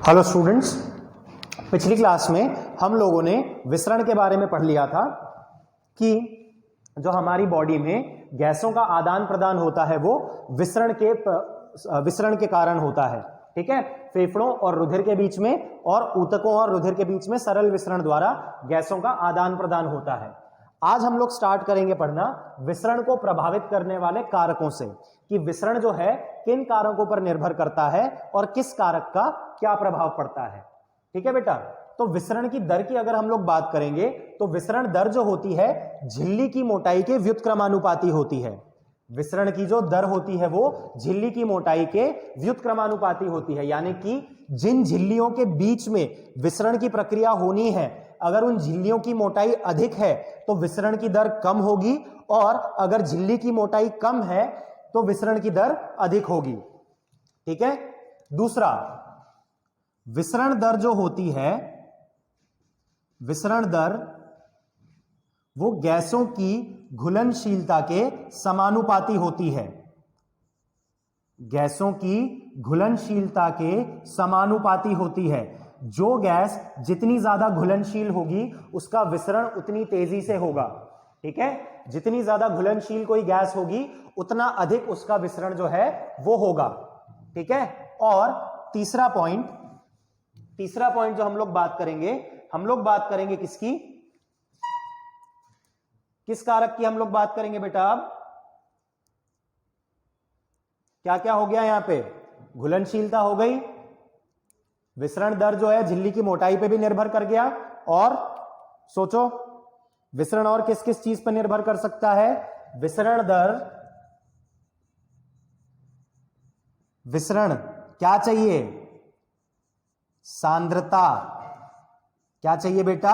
Hello students, पिछली class में हम लोगों ने विसरण के बारे में पढ़ लिया था कि जो हमारी बॉडी में गैसों का आदान प्रदान होता है वो विसरण के कारण होता है। ठीक है, फेफड़ों और रुधिर के बीच में और ऊतकों और रुधिर के बीच में सरल विसरण द्वारा गैसों का आदान प्रदान होता है। आज हम लोग स्टार्ट करेंगे पढ़ना विसरण को प्रभावित करने वाले कारकों से, कि विसरण जो है किन कारकों पर निर्भर करता है और किस कारक का क्या प्रभाव पड़ता है। ठीक है बेटा, तो विसरण की दर की अगर हम लोग बात करेंगे तो विसरण दर जो होती है झिल्ली की मोटाई के व्युत्क्रमानुपाती होती है। विसरण की जो दर होती है वो झिल्ली की मोटाई के व्युत्क्रमानुपाती होती है, यानी कि जिन झिल्लियों के बीच में विसरण की प्रक्रिया होनी है, अगर उन झिल्लियों की मोटाई अधिक है तो विसरण की दर कम होगी, और अगर झिल्ली की मोटाई कम है तो विसरण की दर अधिक होगी। ठीक है, दूसरा, विसरण दर जो होती है, विसरण दर वो गैसों की घुलनशीलता के समानुपाती होती है। गैसों की घुलनशीलता के समानुपाती होती है। जो गैस जितनी ज्यादा घुलनशील होगी उसका विसरण उतनी तेजी से होगा। ठीक है, जितनी ज्यादा घुलनशील कोई गैस होगी उतना अधिक उसका विसरण जो है वो होगा। ठीक है, और तीसरा पॉइंट जो हम लोग बात करेंगे किसकी, किस कारक की हम लोग बात करेंगे बेटा। अब क्या क्या हो गया यहां पे, घुलनशीलता हो गई, विसरण दर जो है झिल्ली की मोटाई पे भी निर्भर कर गया, और सोचो विसरण और किस किस चीज पर निर्भर कर सकता है। विसरण दर, विसरण क्या चाहिए, सांद्रता। क्या चाहिए बेटा,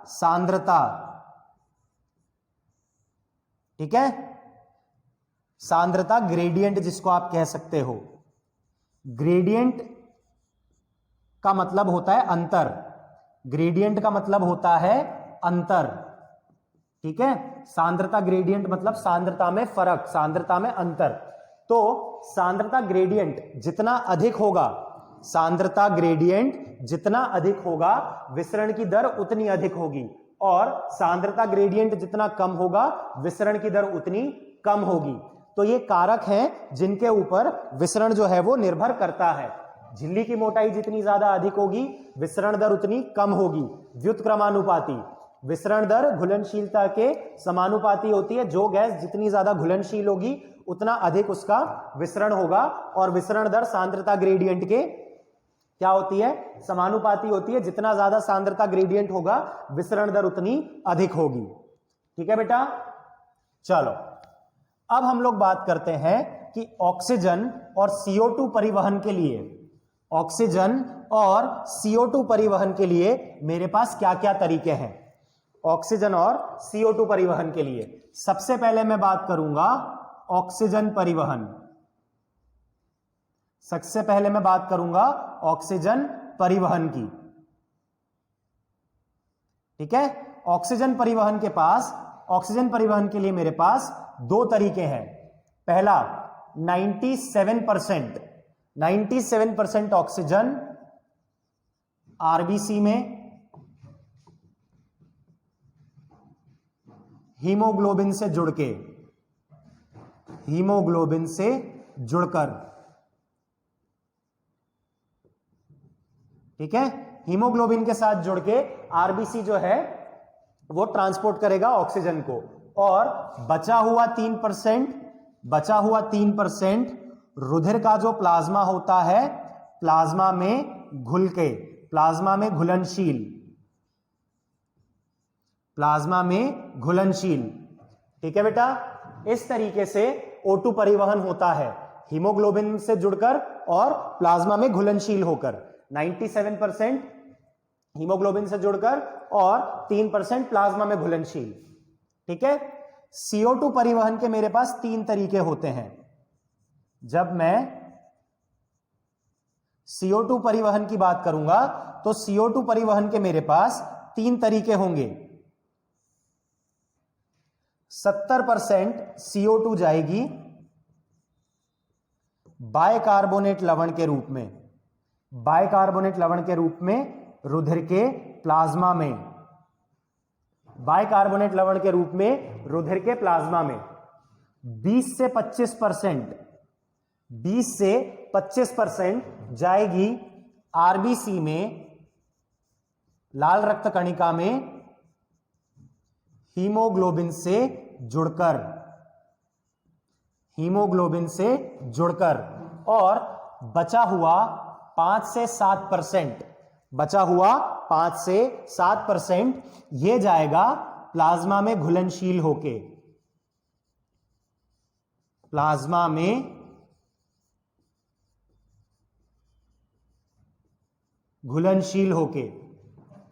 सांद्रता। ठीक है, सांद्रता ग्रेडियंट जिसको आप कह सकते हो। ग्रेडियंट का मतलब होता है अंतर, ग्रेडियंट का मतलब होता है अंतर। ठीक है, सांद्रता ग्रेडियंट मतलब सांद्रता में फर्क, सांद्रता में अंतर। तो सांद्रता ग्रेडियंट जितना अधिक होगा, सांद्रता ग्रेडियंट जितना अधिक होगा विसरण की दर उतनी अधिक होगी, और सांद्रता ग्रेडियंट जितना कम होगा विसरण की दर उतनी कम होगी। तो ये कारक हैं जिनके ऊपर विसरण जो है वो निर्भर करता है। झिल्ली की मोटाई जितनी ज्यादा अधिक होगी विसरण दर उतनी कम होगी। व्युत्क्रमानुपाती, विसरण दर घुलनशीलता के समानुपाती होती है। जो गैस जितनी ज्यादा घुलनशील होगी उतना अधिक उसका विसरण होगा, और विसरण दर सांद्रता ग्रेडियंट के क्या होती है, समानुपाती होती है। जितना ज्यादा सांद्रता ग्रेडियंट होगा विसरण दर उतनी अधिक होगी। ठीक है बेटा, चलो अब हम लोग बात करते हैं कि ऑक्सीजन और CO2 परिवहन के लिए, ऑक्सीजन और CO2 परिवहन के लिए मेरे पास क्या क्या तरीके हैं। ऑक्सीजन और CO2 परिवहन के लिए सबसे पहले मैं बात करूंगा ऑक्सीजन परिवहन। सबसे पहले मैं बात करूंगा ऑक्सीजन परिवहन की। ठीक है, ऑक्सीजन परिवहन के लिए मेरे पास दो तरीके हैं। पहला 97% ऑक्सीजन आरबीसी में हीमोग्लोबिन से जुड़कर, ठीक है, हीमोग्लोबिन के साथ जुड़ के आरबीसी जो है वो ट्रांसपोर्ट करेगा ऑक्सीजन को, और बचा हुआ 3% रुधिर का जो प्लाज्मा होता है, प्लाज्मा में घुलनशील। ठीक है बेटा, इस तरीके से O2 परिवहन होता है, हीमोग्लोबिन से जुड़कर और प्लाज्मा में घुलनशील होकर। 97% हीमोग्लोबिन से जुड़कर और 3% प्लाज्मा में घुलनशील। ठीक है, CO2 परिवहन के मेरे पास तीन तरीके होते हैं। जब मैं CO2 परिवहन की बात करूंगा तो CO2 परिवहन के मेरे पास तीन तरीके होंगे। 70% CO2 जाएगी बाइकार्बोनेट लवण के रूप में, बाइकार्बोनेट लवण के रूप में रुधिर के प्लाज्मा में, बाइकार्बोनेट लवण के रूप में रुधिर के प्लाज्मा में 20 से 25%, 20 से 25% जाएगी आरबीसी में, लाल रक्त कणिका में हीमोग्लोबिन से जुड़कर, हीमोग्लोबिन से जुड़कर, और बचा हुआ 5 से 7%, बचा हुआ 5 से 7% ये जाएगा प्लाज्मा में घुलनशील होके, प्लाज्मा में घुलनशील होके,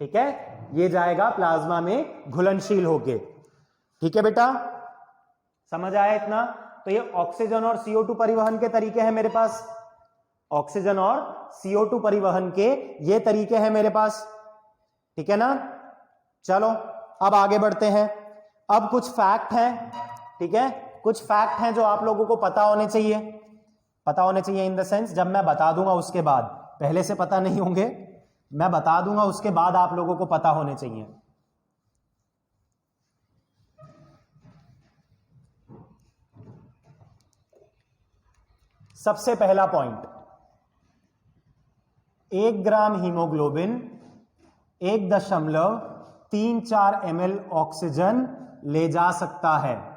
ठीक है, ये जाएगा प्लाज्मा में घुलनशील होके। ठीक है बेटा, समझ आया इतना? तो ये ऑक्सीजन और CO2 परिवहन के तरीके हैं मेरे पास, ऑक्सीजन और CO2 परिवहन के ये तरीके हैं मेरे पास, ठीक है ना? चलो अब आगे बढ़ते हैं। अब कुछ फैक्ट हैं, ठीक है, कुछ फैक्ट हैं जो आप लोगों को पता होने चाहिए, पता होने चाहिए इन द सेंस जब मैं बता दूंगा उसके बाद, पहले से पता नहीं होंगे, मैं बता दूंगा उसके बाद आप लोगों को पता होने चाहिए। सबसे पहला पॉइंट, 1 ग्राम हीमोग्लोबिन 1.34 ml ऑक्सीजन ले जा सकता है।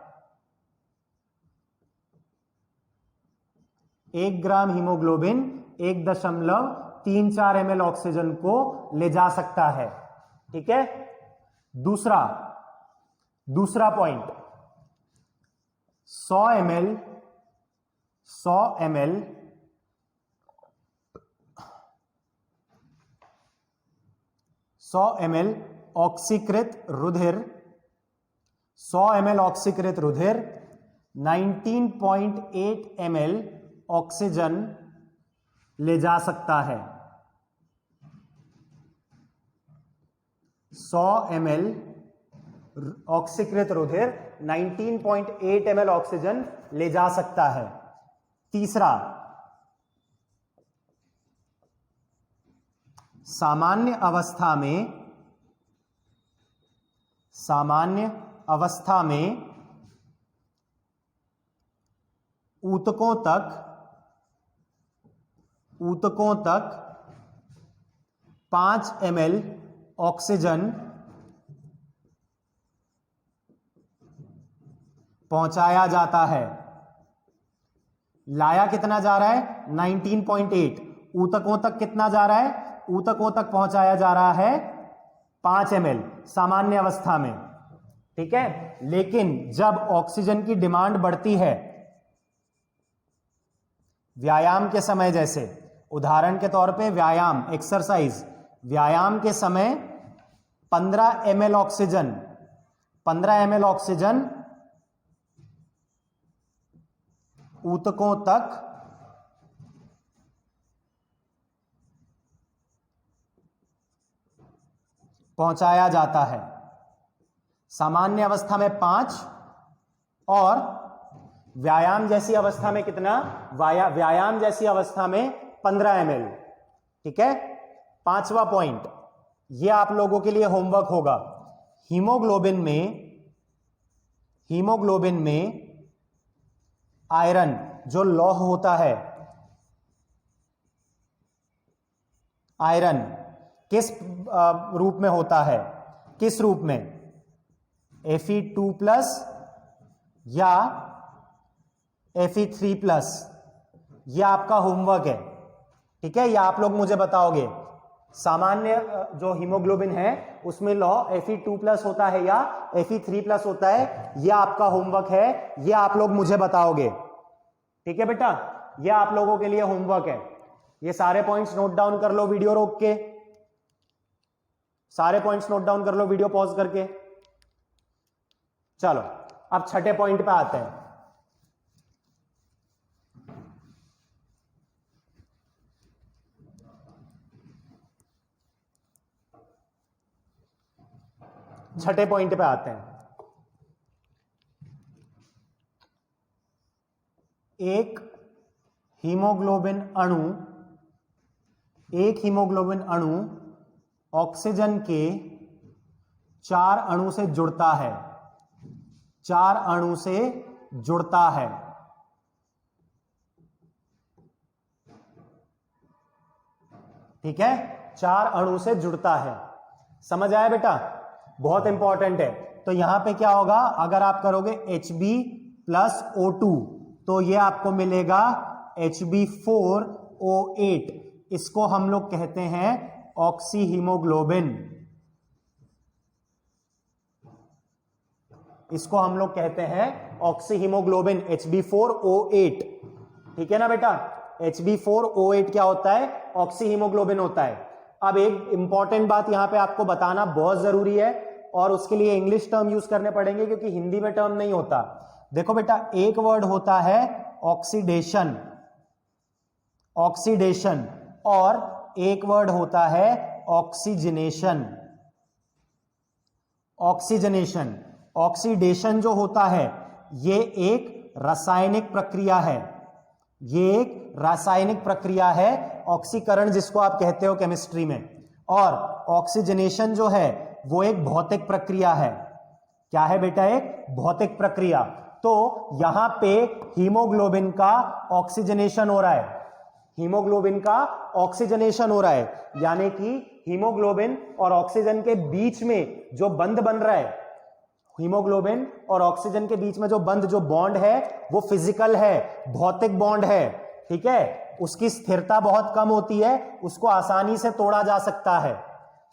1 ग्राम हीमोग्लोबिन 1.34 ml ऑक्सीजन को ले जा सकता है, ठीक है। दूसरा पॉइंट, 100 ml ऑक्सीकृत रुधिर, 100 ml ऑक्सीकृत रुधिर 19.8 ml ऑक्सीजन ले जा सकता है। 100 ml ऑक्सीकृत रुधिर 19.8 ml ऑक्सीजन ले जा सकता है। तीसरा, सामान्य अवस्था में ऊतकों तक 5 ml ऑक्सीजन पहुंचाया जाता है। लाया कितना जा रहा है? 19.8। ऊतकों तक कितना जा रहा है? ऊतकों तक पहुंचाया जा रहा है 5 ml सामान्य अवस्था में, ठीक है। लेकिन जब ऑक्सीजन की डिमांड बढ़ती है व्यायाम के समय, जैसे उदाहरण के तौर पे व्यायाम, एक्सरसाइज, व्यायाम के समय 15 ml ऑक्सीजन ऊतकों तक पहुंचाया जाता है। सामान्य अवस्था में 5 और व्यायाम जैसी अवस्था में कितना? व्यायाम जैसी अवस्था में 15 ml, ठीक है। पांचवा पॉइंट, यह आप लोगों के लिए होमवर्क होगा। हीमोग्लोबिन में आयरन जो लौह होता है, आयरन किस रूप में होता है? किस रूप में? Fe2+ या Fe3+? यह आपका होमवर्क है, ठीक है। यह आप लोग मुझे बताओगे। सामान्य जो हीमोग्लोबिन है उसमें लौह Fe2+ होता है या Fe3+ होता है, यह आपका होमवर्क है, यह आप लोग मुझे बताओगे, ठीक है बेटा। यह आप लोगों के लिए होमवर्क है। ये सारे पॉइंट्स नोट डाउन कर लो, वीडियो रोक के सारे पॉइंट्स नोट डाउन कर लो, वीडियो पॉज करके। चलो अब छठे पॉइंट पे आते हैं। छठे पॉइंट पे आते हैं। एक हीमोग्लोबिन अणु एक हीमोग्लोबिन अणु ऑक्सीजन के 4 अणु से जुड़ता है, 4 अणु से जुड़ता है। ठीक है, 4 अणु से जुड़ता है। समझ आया बेटा? बहुत इंपॉर्टेंट है। तो यहां पे क्या होगा, अगर आप करोगे Hb+O2 तो ये आपको मिलेगा Hb4O8। इसको हम लोग कहते हैं ऑक्सी हीमोग्लोबिन। इसको हम लोग कहते हैं ऑक्सी हीमोग्लोबिन Hb4O8। ठीक है ना बेटा? Hb4O8 क्या होता है? ऑक्सी हीमोग्लोबिन होता है। अब एक इंपॉर्टेंट बात यहां पे आपको बताना बहुत जरूरी है, और उसके लिए इंग्लिश टर्म यूज करने पड़ेंगे क्योंकि हिंदी में टर्म नहीं होता। देखो बेटा, एक वर्ड होता है ऑक्सीडेशन, ऑक्सीडेशन, और एक वर्ड होता है ऑक्सीजनेशन, ऑक्सीजनेशन। ऑक्सीडेशन जो होता है ये एक रासायनिक प्रक्रिया है, ये एक रासायनिक प्रक्रिया है, ऑक्सीकरण जिसको आप कहते हो केमिस्ट्री में। और ऑक्सीजनेशन जो है वो एक भौतिक प्रक्रिया है। क्या है बेटा? एक भौतिक प्रक्रिया। तो यहां पे हीमोग्लोबिन का ऑक्सीजनेशन हो रहा है, हीमोग्लोबिन का ऑक्सीजनेशन हो रहा है, यानी कि हीमोग्लोबिन और ऑक्सीजन के बीच में जो बंध बन रहा है, हीमोग्लोबिन और ऑक्सीजन के बीच में जो बंध, जो बॉन्ड है, वो फिजिकल है, भौतिक बॉन्ड है। ठीक है, उसकी स्थिरता बहुत कम होती है, उसको आसानी से तोड़ा जा सकता है।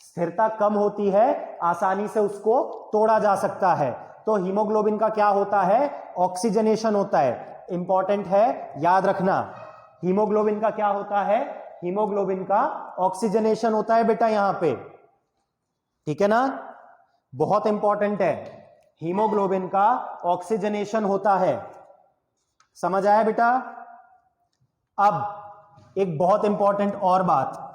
स्थिरता कम होती है, आसानी से उसको तोड़ा जा सकता है। तो हीमोग्लोबिन का क्या होता है? ऑक्सीजनेशन होता है। इंपॉर्टेंट है, याद रखना। हीमोग्लोबिन का क्या होता है? हीमोग्लोबिन का ऑक्सीजनेशन होता है बेटा यहां पे। ठीक है ना? बहुत इंपॉर्टेंट है, हीमोग्लोबिन का ऑक्सीजनेशन होता है। समझ आया बेटा? अब एक बहुत इंपॉर्टेंट और बात,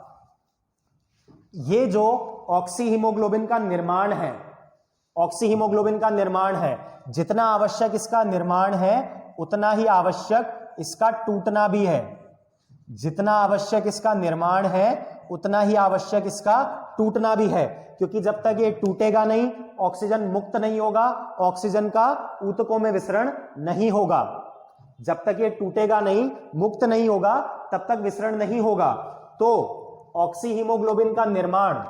ये जो ऑक्सी हीमोग्लोबिन का निर्माण है, ऑक्सी हीमोग्लोबिन का निर्माण है, जितना आवश्यक इसका निर्माण है उतना ही आवश्यक इसका टूटना भी है। जितना आवश्यक इसका निर्माण है उतना ही आवश्यक इसका टूटना भी है, क्योंकि जब तक ये टूटेगा नहीं, ऑक्सीजन मुक्त नहीं होगा, ऑक्सीजन का ऊतकों में विसरण नहीं होगा। जब तक ये टूटेगा नहीं, मुक्त नहीं होगा, तब तक विसरण नहीं होगा। तो ऑक्सी हीमोग्लोबिन का निर्माण,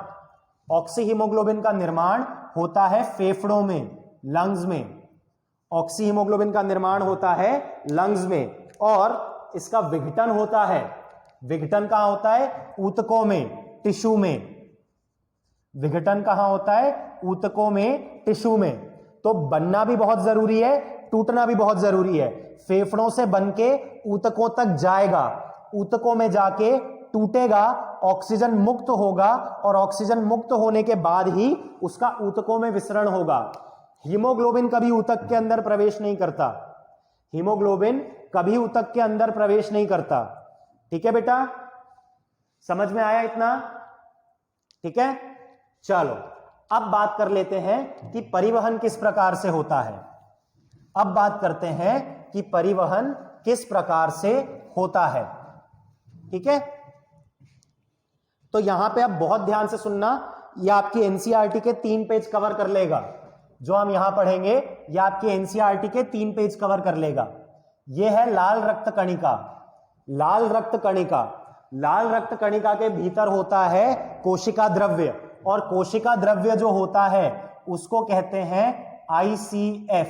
ऑक्सी हीमोग्लोबिन का निर्माण होता है फेफड़ों में, लंग्स में। ऑक्सी हीमोग्लोबिन का निर्माण होता है लंग्स में, और इसका विघटन होता है, विघटन कहां होता है? ऊतकों में, टिश्यू में। विघटन कहां होता है? ऊतकों में, टिश्यू में। तो बनना भी बहुत जरूरी है, टूटना भी बहुत जरूरी है। फेफड़ों से बनके ऊतकों तक जाएगा, ऊतकों में जाके टूटेगा, ऑक्सीजन मुक्त होगा, और ऑक्सीजन मुक्त होने के बाद ही उसका ऊतकों में विसरण होगा। हीमोग्लोबिन कभी ऊतक के अंदर प्रवेश नहीं करता, हीमोग्लोबिन कभी ऊतक के अंदर प्रवेश नहीं करता। ठीक है बेटा? समझ में आया इतना? ठीक है, चलो अब बात कर लेते हैं कि परिवहन किस प्रकार से होता है। अब बात करते हैं कि परिवहन किस प्रकार से होता है। ठीक है, तो यहां पे अब बहुत ध्यान से सुनना, यह आपकी एनसीईआरटी के 3 पेज कवर कर लेगा। जो हम यहां पढ़ेंगे यह आपकी एनसीईआरटी के 3 पेज कवर कर लेगा। यह है लाल रक्त कणिका। लाल रक्त कणिका, लाल रक्त कणिका के भीतर होता है कोशिका द्रव्य, और कोशिका द्रव्य जो होता है उसको कहते हैं ICF।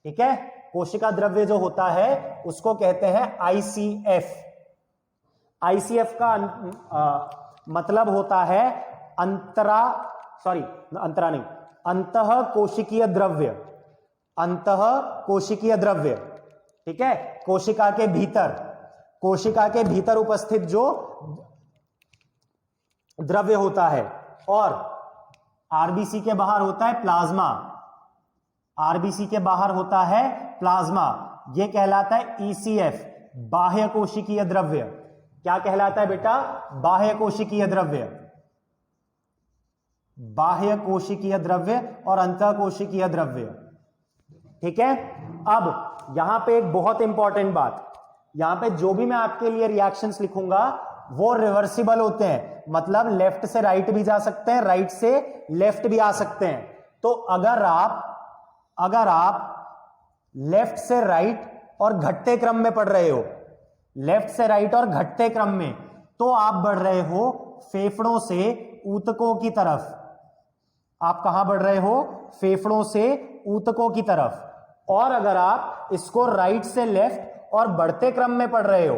ठीक है, कोशिका द्रव्य जो होता है उसको कहते हैं ICF। ICF का मतलब होता है अंतः कोशिकीय द्रव्य, अंतः कोशिकीय द्रव्य। ठीक है, कोशिका के भीतर, कोशिका के भीतर उपस्थित जो द्रव्य होता है। और आरबीसी के बाहर होता है प्लाज्मा, आरबीसी के बाहर होता है प्लाज्मा। यह कहलाता है ECF, बाह्य कोशिकीय द्रव्य। क्या कहलाता है बेटा? बाह्य कोशिकीय द्रव्य। बाह्य कोशिकीय द्रव्य और अंतः कोशिकीय द्रव्य। ठीक है, अब यहां पे एक बहुत इंपॉर्टेंट बात, यहां पे जो भी मैं आपके लिए रिएक्शंस लिखूंगा वो रिवर्सिबल होते हैं, मतलब लेफ्ट से राइट भी जा सकते हैं, राइट से लेफ्ट भी आ सकते हैं। तो अगर आप लेफ्ट से राइट और घटते क्रम में पढ़ रहे हो, लेफ्ट से राइट और घटते क्रम में, तो आप बढ़ रहे हो फेफड़ों से ऊतकों की तरफ। आप कहां बढ़ रहे हो? फेफड़ों से ऊतकों की तरफ। और अगर आप इसको राइट से लेफ्ट और बढ़ते क्रम में पढ़ रहे हो,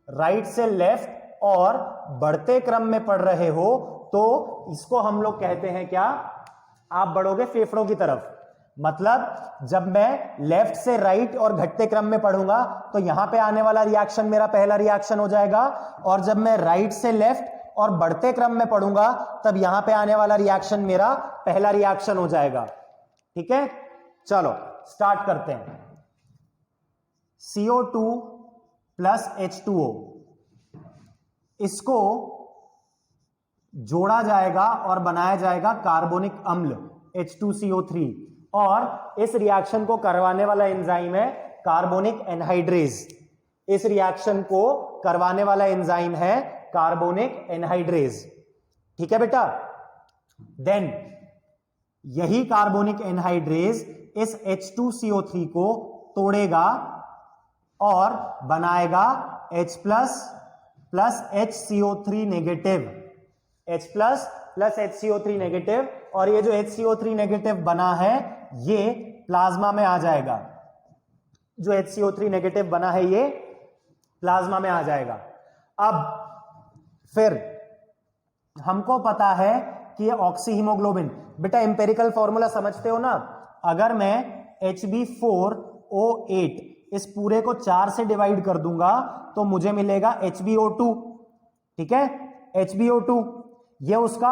राइट से लेफ्ट और बढ़ते क्रम में पढ़ रहे हो, तो इसको हम लोग कहते हैं क्या? आप बढ़ोगे फेफड़ों की तरफ। मतलब जब मैं लेफ्ट से राइट और घटते क्रम में पढ़ूंगा तो यहां पे आने वाला रिएक्शन मेरा पहला रिएक्शन हो जाएगा, और जब मैं राइट से लेफ्ट और बढ़ते क्रम में पढ़ूंगा तब यहां पे आने वाला रिएक्शन मेरा पहला रिएक्शन हो जाएगा। ठीक है, चलो स्टार्ट करते हैं। CO2 प्लस H2O, इसको जोड़ा जाएगा और बनाया जाएगा कार्बोनिक अम्ल H2CO3, और इस रिएक्शन को करवाने वाला एंजाइम है कार्बोनिक एनहाइड्रेज। इस रिएक्शन को करवाने वाला एंजाइम है कार्बोनिक एनहाइड्रेज। ठीक है बेटा, देन यही कार्बोनिक एनहाइड्रेज इस H2CO3 को तोड़ेगा और बनाएगा H plus HCO3 negative, H plus HCO3 negative, और ये जो HCO3 नेगेटिव बना है ये प्लाज्मा में आ जाएगा। जो HCO3 नेगेटिव बना है ये प्लाज्मा में आ जाएगा। अब फिर हमको पता है कि ये ऑक्सी हीमोग्लोबिन, बेटा एम्पेरिकल फॉर्मूला समझते हो ना? अगर मैं Hb4O8 इस पूरे को 4 से डिवाइड कर दूंगा तो मुझे मिलेगा HbO2। ठीक है, HbO2 ये उसका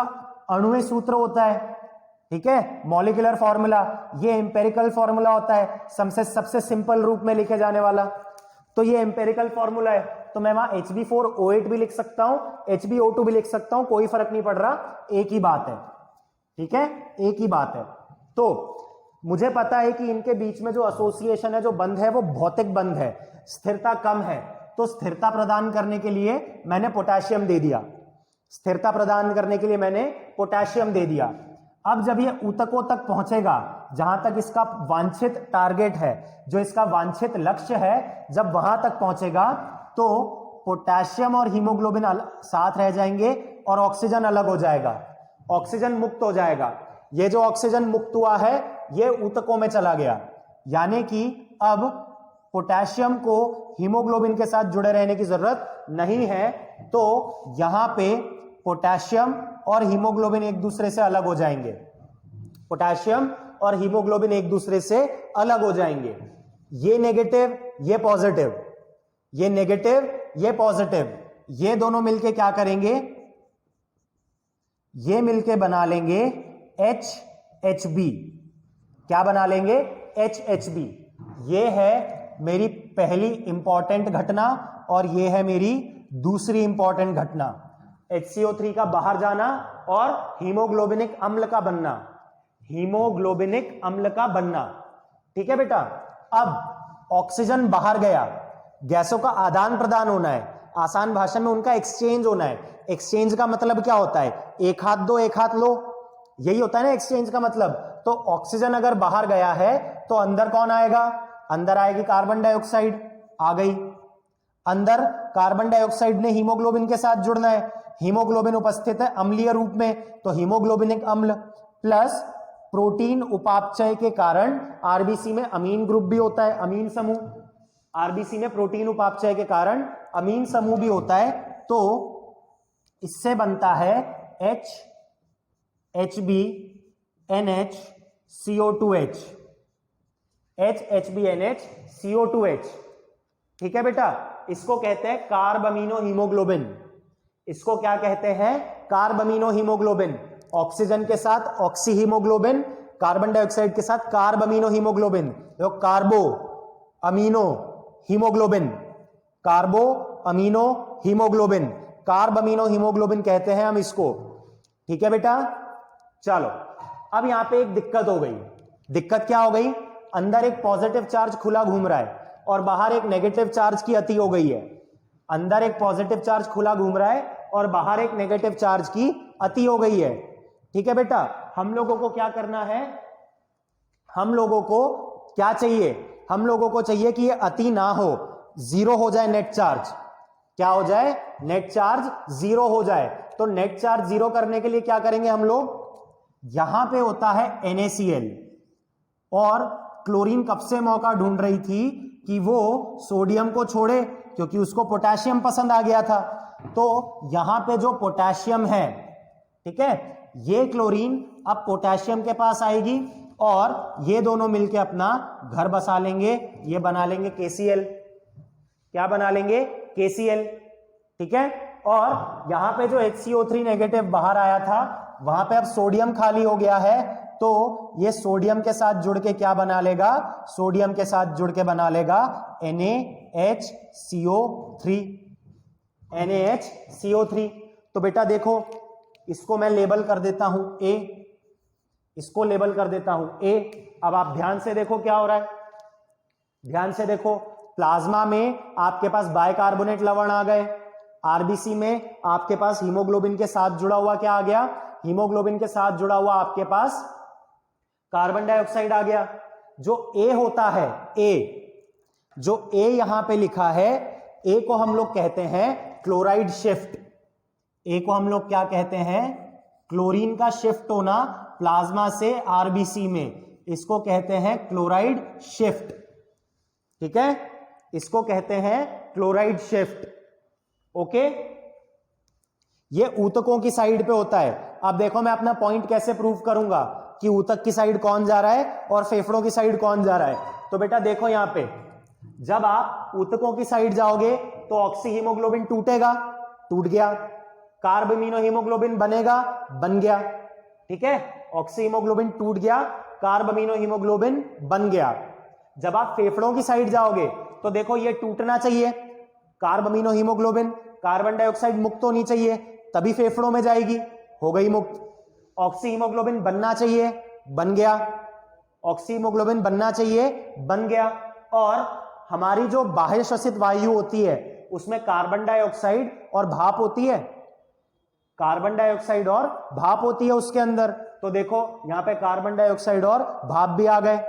अणुवीय सूत्र होता है। ठीक है, मॉलिक्यूलर फॉर्मूला, ये एम्पेरिकल फॉर्मूला होता है, सबसे सिंपल रूप में लिखे जाने वाला। तो ये एम्पेरिकल फॉर्मूला है, तो मैं वहां Hb4O8 भी लिख सकता हूं, HbO2 भी लिख सकता हूं, कोई फर्क नहीं पड़ रहा, एक ही बात है। ठीक है, एक ही बात है। तो मुझे पता है कि इनके बीच में जो एसोसिएशन है, जो बंध है, वो भौतिक बंध है, स्थिरता कम है। तो स्थिरता प्रदान करने के लिए मैंने पोटेशियम दे दिया, स्थिरता प्रदान करने के लिए मैंने पोटेशियम दे दिया। अब जब ये ऊतकों तक पहुंचेगा, जहां तक इसका वांछित टारगेट है, जो इसका वांछित लक्ष्य है, जब वहां तक पहुंचेगा तो पोटेशियम और हीमोग्लोबिन साथ रह जाएंगे और ऑक्सीजन अलग हो जाएगा, ऑक्सीजन मुक्त हो जाएगा। ये जो ऑक्सीजन मुक्त हुआ है ये ऊतकों में चला गया, यानी कि अब पोटेशियम को हीमोग्लोबिन के साथ जुड़े रहने की जरूरत नहीं है। तो यहां पे पोटेशियम और हीमोग्लोबिन एक दूसरे से अलग हो जाएंगे, पोटेशियम और हीमोग्लोबिन एक दूसरे से अलग हो जाएंगे। ये नेगेटिव, ये पॉजिटिव, ये नेगेटिव, ये पॉजिटिव, ये दोनों मिलके क्या करेंगे? ये मिलके बना लेंगे HHB। क्या बना लेंगे? HHB। ये है मेरी पहली इंपॉर्टेंट घटना और ये है मेरी दूसरी इंपॉर्टेंट घटना। HCO3 का बाहर जाना और हीमोग्लोबिनिक अम्ल का बनना, हीमोग्लोबिनिक अम्ल का बनना। ठीक है बेटा, अब ऑक्सीजन बाहर गया, गैसों का आदान प्रदान होना है, आसान भाषा में उनका एक्सचेंज होना है। एक्सचेंज का मतलब क्या होता है? एक हाथ दो एक हाथ लो, यही होता है ना एक्सचेंज का मतलब। तो ऑक्सीजन अगर बाहर गया है तो अंदर कौन आएगा? अंदर आएगी कार्बन डाइऑक्साइड, आ गई अंदर। कार्बन डाइऑक्साइड ने हीमोग्लोबिन के साथ जुड़ना है, हीमोग्लोबिन उपस्थित है अम्लीय रूप में, तो हीमोग्लोबिनिक अम्ल प्लस प्रोटीन उपापचय के कारण आरबीसी में अमीन ग्रुप भी होता है, अमीन समूह। आरबीसी में प्रोटीन उपापचय के कारण अमीन समूह भी होता है। तो इससे बनता है HHBNH CO2H, HHBNH CO2H। ठीक है बेटा, इसको कहते हैं कार्ब अमीनो हीमोग्लोबिन। इसको क्या कहते हैं? Carb amino haemoglobin. ऑक्सीजन के साथ ऑक्सी हीमोग्लोबिन, कार्बन डाइऑक्साइड के साथ कार्ब अमीनो हीमोग्लोबिन, तो carbo amino haemoglobin, carbo amino haemoglobin, carb amino haemoglobin कहते हैं हम इसको। ठीक है बेटा, चलो अब यहां पे एक दिक्कत हो गई। दिक्कत क्या हो गई? अंदर एक पॉजिटिव चार्ज खुला घूम रहा है और बाहर एक नेगेटिव चार्ज की अति हो गई है। अंदर एक पॉजिटिव चार्ज खुला घूम रहा है और बाहर एक नेगेटिव चार्ज की अति हो गई है। ठीक है बेटा, हम लोगों को क्या करना है, हम लोगों को क्या चाहिए, हम लोगों को चाहिए कि ये अति ना हो, जीरो हो जाए नेट चार्ज। क्या हो जाए? नेट चार्ज जीरो हो जाए। तो नेट चार्ज जीरो करने के लिए क्या करेंगे हम लोग, यहां पे होता है NaCl, और क्लोरीन कब से मौका ढूंढ रही थी कि वो सोडियम को छोड़े, क्योंकि उसको पोटेशियम पसंद आ गया था। तो यहां पे जो पोटेशियम है, ठीक है, ये क्लोरीन अब पोटेशियम के पास आएगी और ये दोनों मिलके अपना घर बसा लेंगे, ये बना लेंगे KCl। क्या बना लेंगे? KCl। ठीक है, और यहां पे जो HCO3 नेगेटिव बाहर आया था, वहां पे अब सोडियम खाली हो गया है, तो ये सोडियम के साथ जुड़ के क्या बना लेगा, सोडियम के साथ जुड़ के बना लेगा NaHCO3। NaHCO3। तो बेटा देखो, इसको मैं लेबल कर देता हूं A, इसको लेबल कर देता हूं A। अब आप ध्यान से देखो क्या हो रहा है, ध्यान से देखो, प्लाज्मा में आपके पास बाइकार्बोनेट लवण आ गए, आरबीसी में आपके पास हीमोग्लोबिन के साथ जुड़ा हुआ क्या आ गया, हीमोग्लोबिन के साथ जुड़ा हुआ आपके पास कार्बन डाइऑक्साइड आ गया। जो A होता है, A, जो A यहां पे लिखा है, A को हम लोग कहते हैं क्लोराइड शिफ्ट। A को हम लोग क्या कहते हैं? क्लोरीन का शिफ्ट होना प्लाज्मा से आरबीसी में, इसको कहते हैं क्लोराइड शिफ्ट। ठीक है, इसको कहते हैं क्लोराइड शिफ्ट। ओके, ये ऊतकों की साइड पे होता है। अब देखो मैं अपना पॉइंट कैसे प्रूव करूंगा कि ऊतक की साइड कौन जा रहा है और फेफड़ों की साइड कौन जा रहा है। तो बेटा देखो यहां पे, जब आप ऊतकों की साइड जाओगे तो ऑक्सी हीमोग्लोबिन टूटेगा, टूट गया, कार्बमिनो हीमोग्लोबिन बनेगा, बन गया। ठीक है, ऑक्सी हीमोग्लोबिन टूट गया, कार्बमिनो हीमोग्लोबिन बन गया। जब आप फेफड़ों की साइड जाओगे तो देखो ये टूटना चाहिए, कार्बमिनो हीमोग्लोबिन, कार्बन डाइऑक्साइड मुक्त होनी चाहिए, तभी फेफड़ों में जाएगी, हो गई मुक्त। ऑक्सी हीमोग्लोबिन बनना चाहिए, बन गया, ऑक्सी हीमोग्लोबिन बनना चाहिए, बन गया। और हमारी जो बाह्य श्वसित वायु होती है उसमें कार्बन डाइऑक्साइड और भाप होती है, कार्बन डाइऑक्साइड और भाप होती है उसके अंदर। तो देखो यहां पे कार्बन डाइऑक्साइड और भाप भी आ गए।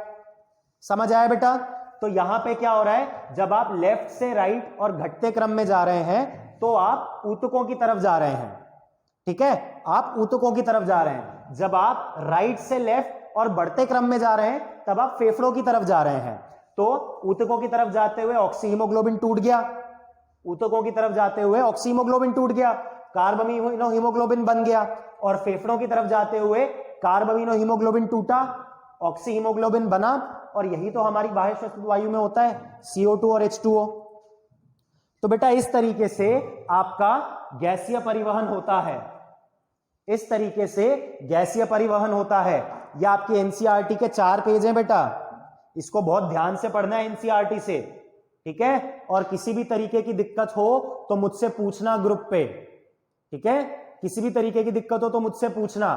समझ आया बेटा? तो यहां पे क्या हो रहा है, जब आप लेफ्ट से राइट और घटते क्रम में जा रहे हैं तो आप ऊतकों की तरफ जा रहे हैं। ठीक है, आप ऊतकों की तरफ जा रहे हैं। जब आप राइट से लेफ्ट और बढ़ते क्रम में जा रहे हैं तब आप फेफड़ों की तरफ जा रहे हैं। तो ऊतकों की तरफ जाते हुए ऑक्सी हीमोग्लोबिन टूट गया, ऊतकों की तरफ जाते हुए ऑक्सी हीमोग्लोबिन टूट गया, कार्बमिनो हीमोग्लोबिन बन गया। और फेफड़ों की तरफ जाते हुए कार्बमिनो हीमोग्लोबिन टूटा, ऑक्सी हीमोग्लोबिन बना। और यही तो हमारी बाह्य श्वसित वायु में होता है, CO2 और H2O। तो बेटा इस तरीके से आपका गैसीय परिवहन होता है, इस तरीके से गैसीय परिवहन होता है। यह आपकी एनसीईआरटी के 4 पेज हैं बेटा, इसको बहुत ध्यान से पढ़ना है एनसीईआरटी से। ठीक है, और किसी भी तरीके की दिक्कत हो तो मुझसे पूछना ग्रुप पे। ठीक है, किसी भी तरीके की दिक्कत हो तो मुझसे पूछना।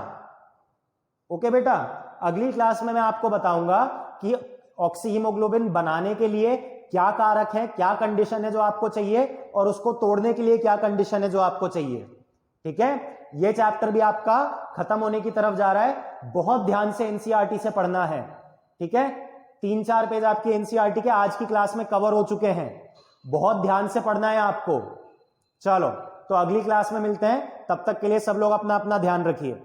ओके बेटा, अगली क्लास में मैं आपको बताऊंगा कि ऑक्सी हीमोग्लोबिन बनाने के लिए क्या कारक है, क्या कंडीशन है जो आपको चाहिए, और उसको तोड़ने के लिए क्या कंडीशन है जो आपको चाहिए। ठीक है, ये चैप्टर भी आपका खत्म होने की तरफ जा रहा है, बहुत ध्यान से एनसीईआरटी से पढ़ना है। ठीक है, 3-4 पेज आपकी एनसीईआरटी के आज की क्लास में कवर हो चुके हैं, बहुत ध्यान से पढ़ना है आपको। चलो, तो अगली क्लास में मिलते हैं, तब तक के लिए सब लोग अपना अपना ध्यान रखिए।